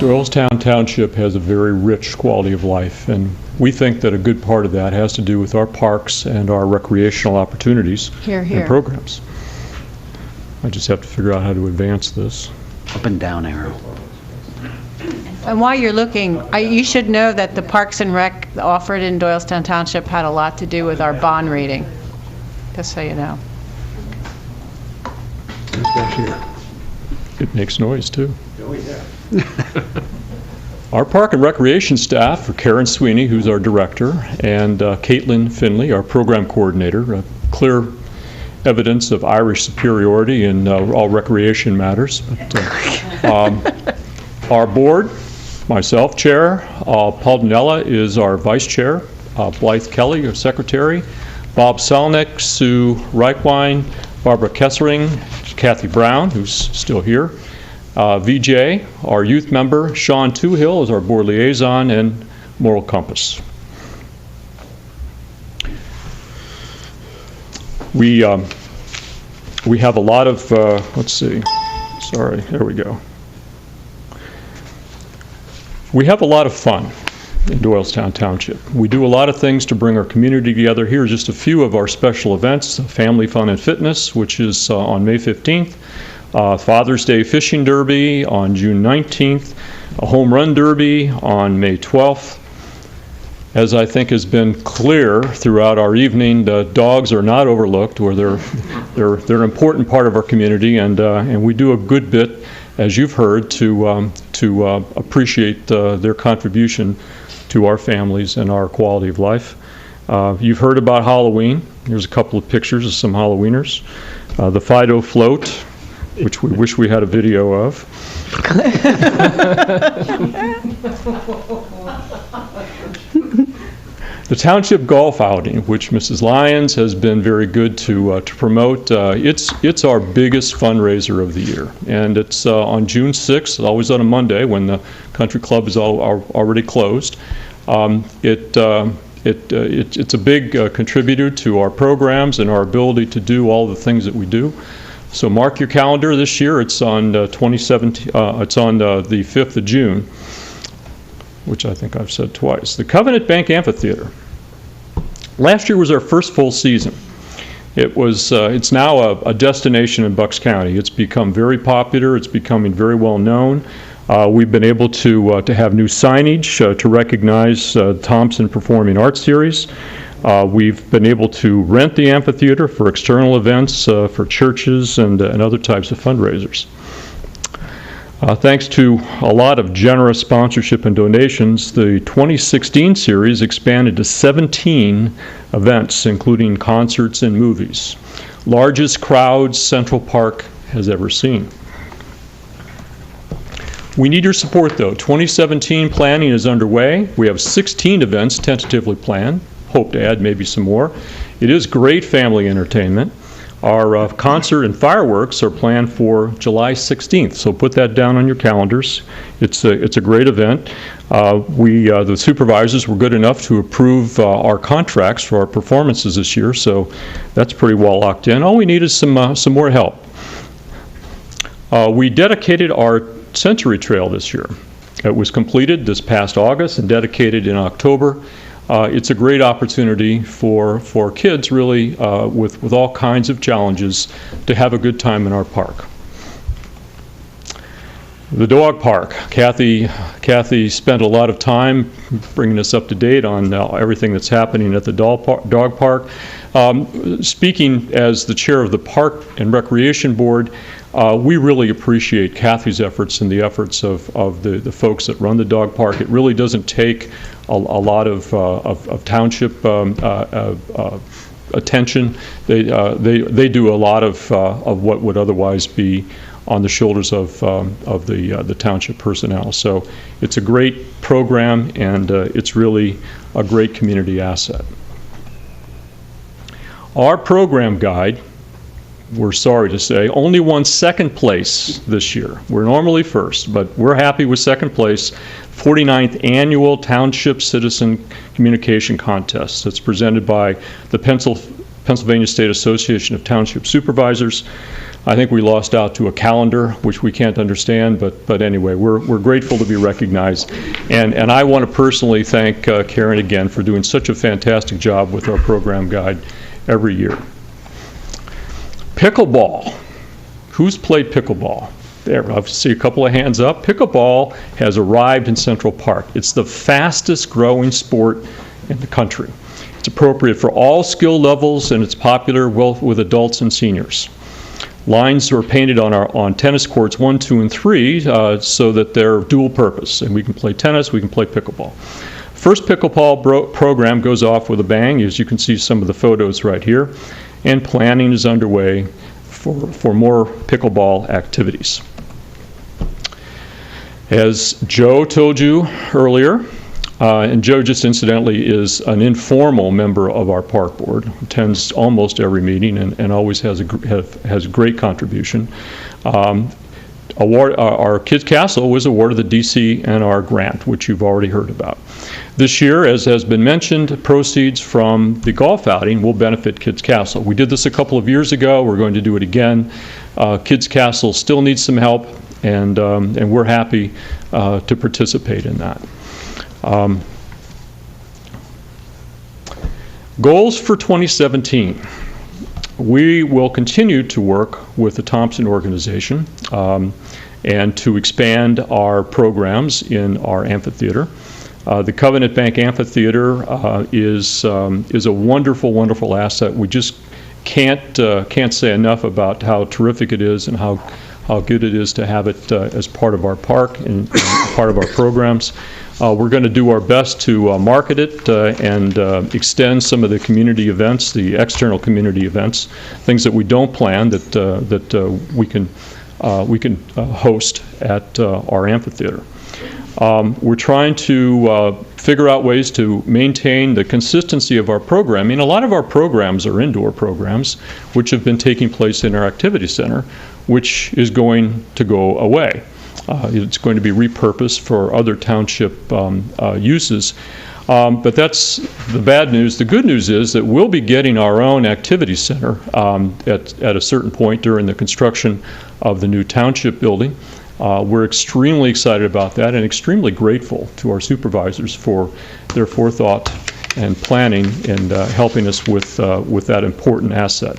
Doylestown Township has a very rich quality of life, and we think that a good part of that has to do with our parks and our recreational opportunities and programs. I just have to figure out how to advance this. Up and down arrow. And while you're looking, you should know that the Parks and Rec offered in Doylestown Township had a lot to do with our bond rating, just so you know. Who's back here? It makes noise, too. Our Park and Recreation staff are Karen Sweeney, who's our director, and Caitlin Finley, our program coordinator. Clear evidence of Irish superiority in all recreation matters. But, our board, myself, chair, Paul Danella is our vice chair, Blythe Kelly, our secretary, Bob Salnick, Sue Reichwein, Barbara Kessering, Kathy Brown, who's still here, VJ, our youth member, Sean Toohill is our board liaison, and Moral Compass. We have a lot of, let's see, sorry, there we go. We have a lot of fun in Doylestown Township. We do a lot of things to bring our community together. Here are just a few of our special events: Family Fun and Fitness, which is on May 15th, Father's Day Fishing Derby on June 19th, a Home Run Derby on May 12th. As I think has been clear throughout our evening, the dogs are not overlooked, or they're an important part of our community, and we do a good bit, as you've heard, to appreciate their contribution to our families and our quality of life. You've heard about Halloween. Here's a couple of pictures of some Halloweeners. The Fido Float, which we wish we had a video of. The Township Golf Outing, which Mrs. Lyons has been very good to promote. It's our biggest fundraiser of the year, and it's on June 6th, always on a Monday when the country club is already closed. It's a big contributor to our programs and our ability to do all the things that we do. So mark your calendar this year. It's on 2017. It's on the 5th of June, which I think I've said twice. The Covenant Bank Amphitheater. Last year was our first full season. It's now a destination in Bucks County. It's become very popular. It's becoming very well known. We've been able to have new signage to recognize Thompson Performing Arts Series. We've been able to rent the amphitheater for external events, for churches and other types of fundraisers. Thanks to a lot of generous sponsorship and donations, the 2016 series expanded to 17 events, including concerts and movies. Largest crowds Central Park has ever seen. We need your support, though. 2017 planning is underway. We have 16 events tentatively planned. Hope to add maybe some more. It is great family entertainment. Our concert and fireworks are planned for July 16th, so put that down on your calendars. It's a great event. The supervisors were good enough to approve our contracts for our performances this year, so that's pretty well locked in. All we need is some more help. We dedicated our Century Trail this year. It was completed this past August and dedicated in October. It's a great opportunity for kids, really, with all kinds of challenges, to have a good time in our park. The dog park. Kathy spent a lot of time bringing us up to date on everything that's happening at the dog park. Speaking as the chair of the Park and Recreation Board, we really appreciate Kathy's efforts and the efforts of the folks that run the dog park. It really doesn't take a lot of township attention. They do a lot of what would otherwise be on the shoulders of the township personnel. So it's a great program, and it's really a great community asset. Our program guide, we're sorry to say, only won second place this year. We're normally first, but we're happy with second place. 49th Annual Township Citizen Communication Contest. It's presented by the Pennsylvania State Association of Township Supervisors. I think we lost out to a calendar, which we can't understand, but anyway, we're grateful to be recognized. And I want to personally thank Karen again for doing such a fantastic job with our program guide every year. Pickleball. Who's played pickleball? There, I see a couple of hands up. Pickleball has arrived in Central Park. It's the fastest growing sport in the country. It's appropriate for all skill levels, and it's popular with adults and seniors. Lines are painted on tennis courts 1, 2, and 3 so that they're dual purpose, and we can play tennis, we can play pickleball. First pickleball program goes off with a bang, as you can see some of the photos right here, and planning is underway for more pickleball activities. As Joe told you earlier, and Joe just incidentally is an informal member of our park board, attends almost every meeting and always has a great contribution. Our Kids Castle was awarded the DCNR grant, which you've already heard about. This year, as has been mentioned, proceeds from the golf outing will benefit Kids Castle. We did this a couple of years ago. We're going to do it again. Kids Castle still needs some help, and we're happy to participate in that. Goals for 2017. We will continue to work with the Thompson organization and to expand our programs in our amphitheater. The Covenant Bank Amphitheater is a wonderful, wonderful asset. We just can't say enough about how terrific it is and how good it is to have it as part of our park and part of our programs. We're going to do our best to market it and extend some of the community events, the external community events, things that we don't plan that we can host at our amphitheater. We're trying to figure out ways to maintain the consistency of our programming. A lot of our programs are indoor programs, which have been taking place in our activity center, which is going to go away. It's going to be repurposed for other township uses. But that's the bad news. The good news is that we'll be getting our own activity center at a certain point during the construction of the new township building. We're extremely excited about that and extremely grateful to our supervisors for their forethought and planning and helping us with that important asset.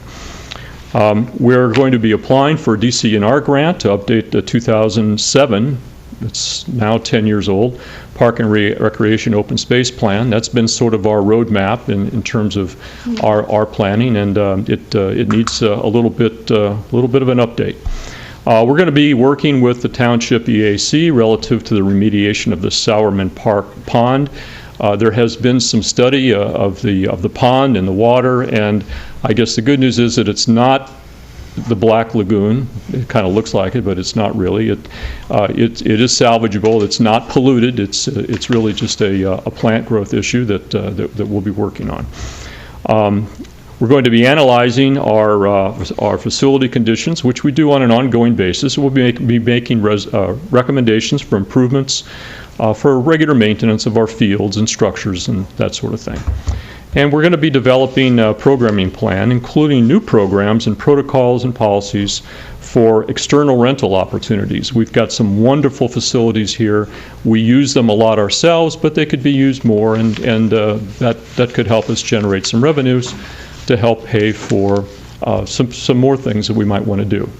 We're going to be applying for a DCNR grant to update the 2007, it's now 10 years old, Park and Recreation Open Space Plan. That's been sort of our roadmap in terms of our planning, and it needs a little bit of an update. We're going to be working with the Township EAC relative to the remediation of the Sourman Park Pond. There has been some study of the pond and the water, and I guess the good news is that it's not the Black Lagoon. It kind of looks like it, but it's not really. It is salvageable. It's not polluted. It's really just a plant growth issue that we'll be working on. We're going to be analyzing our facility conditions, which we do on an ongoing basis. We'll be making recommendations for improvements for regular maintenance of our fields and structures and that sort of thing. And we're going to be developing a programming plan, including new programs and protocols and policies for external rental opportunities. We've got some wonderful facilities here. We use them a lot ourselves, but they could be used more, and that could help us generate some revenues to help pay for some more things that we might want to do.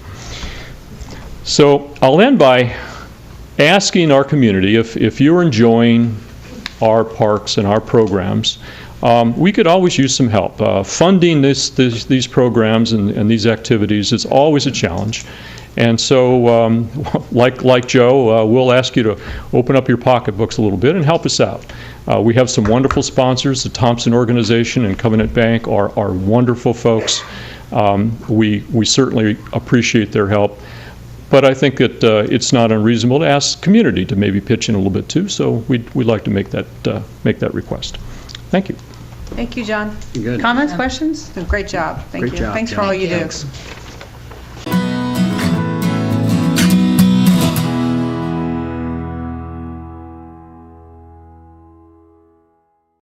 So I'll end by asking our community if you're enjoying our parks and our programs, we could always use some help. Funding these programs and these activities is always a challenge. And so, like Joe, we'll ask you to open up your pocketbooks a little bit and help us out. We have some wonderful sponsors. The Thompson Organization and Covenant Bank are wonderful folks. We certainly appreciate their help. But I think that it's not unreasonable to ask community to maybe pitch in a little bit too. So we'd like to make that request. Thank you. Thank you, John. Good. Comments, questions? Great job. Thank you. Great job, Thanks for John. all you do. Thanks.